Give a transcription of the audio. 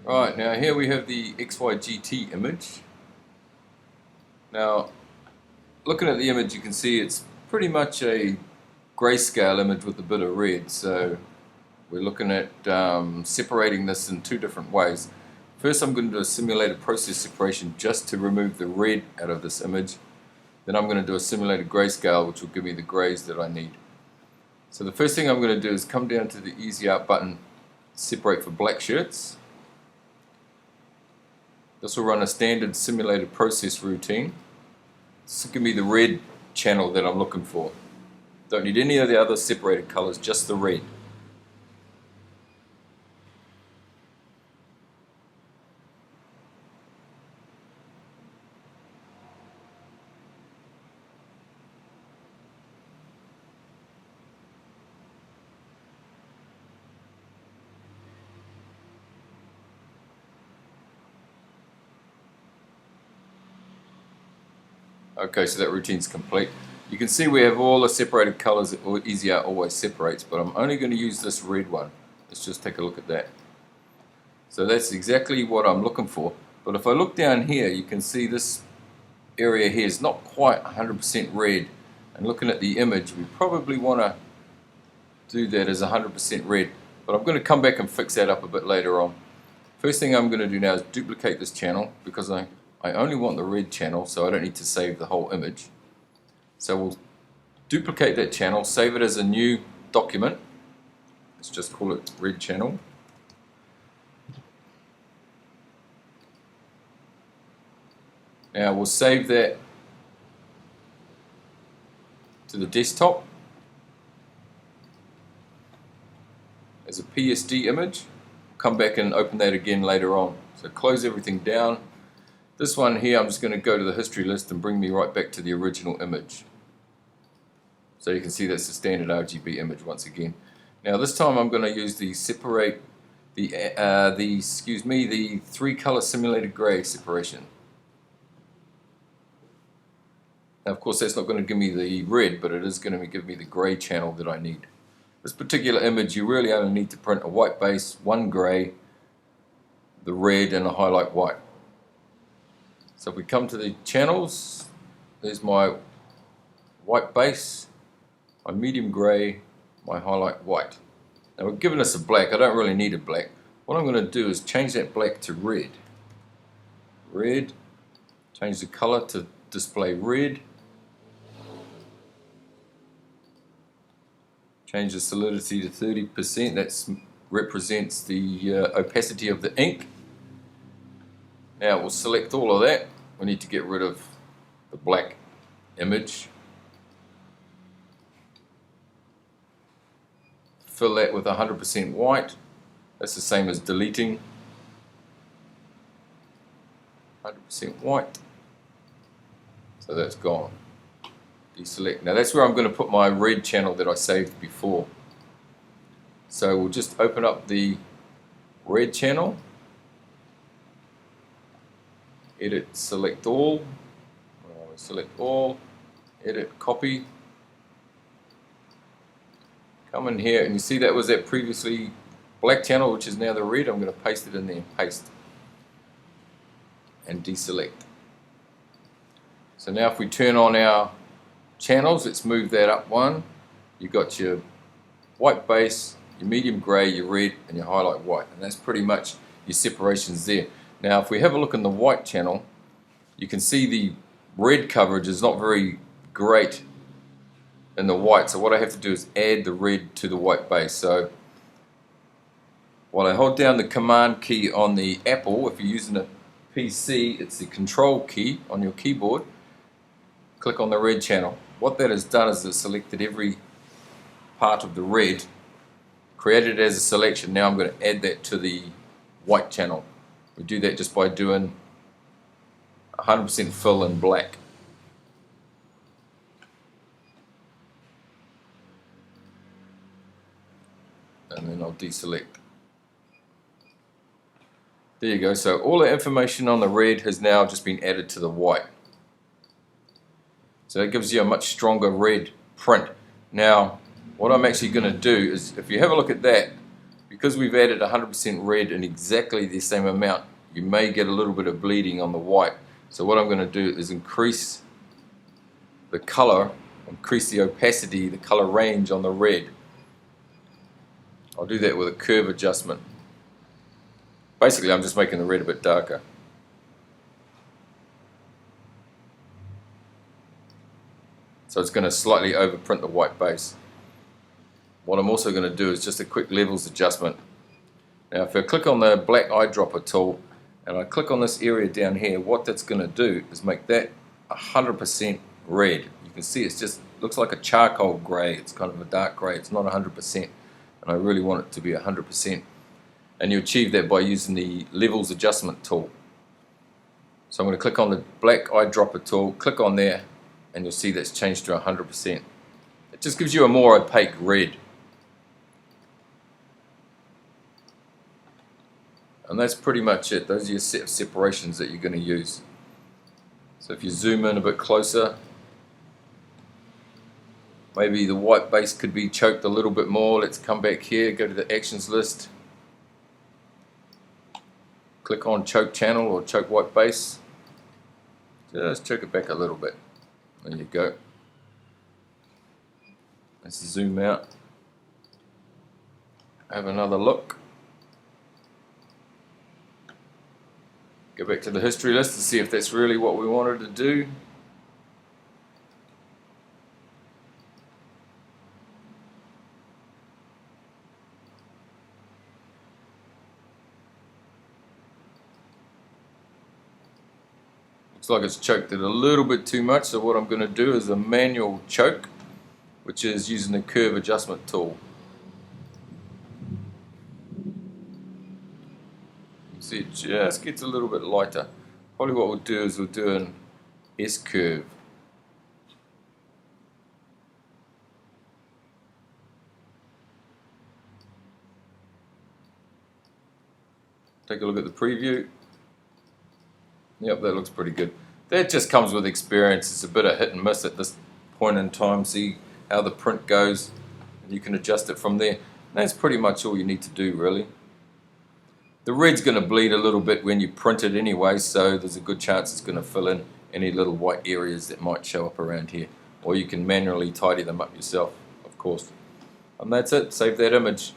Right, now here we have the XYGT image. Now, looking at the image, you can see it's pretty much a grayscale image with a bit of red. So we're looking at separating this in two different ways. First, I'm going to do a simulated process separation just to remove the red out of this image. Then I'm going to do a simulated grayscale, which will give me the grays that I need. So the first thing I'm going to do is come down to the Easy Out button, separate for black shirts. This will run a standard simulated process routine. This will give me the red channel that I'm looking for. Don't need any of the other separated colors, just the red. Okay, so that routine's complete. You can see we have all the separated colors that Easy Out always separates, but I'm only going to use this red one. Let's just take a look at that. So that's exactly what I'm looking for. But if I look down here, you can see this area here is not quite 100% red. And looking at the image, we probably want to do that as 100% red. But I'm going to come back and fix that up a bit later on. First thing I'm going to do now is duplicate this channel because I only want the red channel, so I don't need to save the whole image. So we'll duplicate that channel, save it as a new document. Let's just call it red channel. Now we'll save that to the desktop as a PSD image. Come back and open that again later on. So close everything down. This one here, I'm just going to go to the history list and bring me right back to the original image. So you can see that's the standard RGB image once again. Now this time I'm going to use the separate the three color simulated gray separation. Now of course that's not going to give me the red, but it is going to give me the gray channel that I need. This particular image you really only need to print a white base, one gray, the red and a highlight white. So if we come to the channels, there's my white base, my medium grey, my highlight white. Now we've given us a black. I don't really need a black. What I'm going to do is change that black to red. Red, change the color to display red. Change the solidity to 30%. That represents the opacity of the ink. Now we'll select all of that. We need to get rid of the black image. Fill that with 100% white. That's the same as deleting. 100% white. So that's gone. Deselect. Now that's where I'm going to put my red channel that I saved before. So we'll just open up the red channel. Edit, select all, edit, copy. Come in here and you see that was that previously black channel, which is now the red. I'm going to paste it in there, paste, and deselect. So now if we turn on our channels, let's move that up one. You've got your white base, your medium grey, your red, and your highlight white. And that's pretty much your separations there. Now if we have a look in the white channel, you can see the red coverage is not very great in the white. So what I have to do is add the red to the white base. So while I hold down the command key on the Apple, if you're using a PC, it's the control key on your keyboard. Click on the red channel. What that has done is it's selected every part of the red, created it as a selection. Now I'm going to add that to the white channel. We do that just by doing 100% fill in black. And then I'll deselect. There you go. So all the information on the red has now just been added to the white. So that gives you a much stronger red print. Now what I'm actually going to do is, if you have a look at that, Because we've added 100% red in exactly the same amount, you may get a little bit of bleeding on the white. So what I'm going to do is increase the color, increase the opacity, the color range on the red. I'll do that with a curve adjustment. Basically, I'm just making the red a bit darker. So it's going to slightly overprint the white base. What I'm also going to do is just a quick levels adjustment. Now if I click on the black eyedropper tool and I click on this area down here, what that's going to do is make that 100% red. You can see it's just looks like a charcoal grey. It's kind of a dark grey. It's not 100%, and I really want it to be 100%. And you achieve that by using the levels adjustment tool. So I'm going to click on the black eyedropper tool, click on there, and you'll see that's changed to 100%. It just gives you a more opaque red. And that's pretty much it. Those are your set of separations that you're going to use. So if you zoom in a bit closer, maybe the white base could be choked a little bit more. Let's come back here, go to the actions list. Click on choke channel or choke white base. Just choke it back a little bit. There you go. Let's zoom out. Have another look. Go back to the history list to see if that's really what we wanted to do. Looks like it's choked it a little bit too much, so what I'm going to do is a manual choke, which is using the curve adjustment tool. See, it just gets a little bit lighter. Probably what we'll do is we'll do an S curve. Take a look at the preview. Yep, that looks pretty good. That just comes with experience. It's a bit of hit and miss at this point in time. See how the print goes, and you can adjust it from there. And that's pretty much all you need to do, really. The red's going to bleed a little bit when you print it anyway, so there's a good chance it's going to fill in any little white areas that might show up around here. Or you can manually tidy them up yourself, of course. And that's it. Save that image.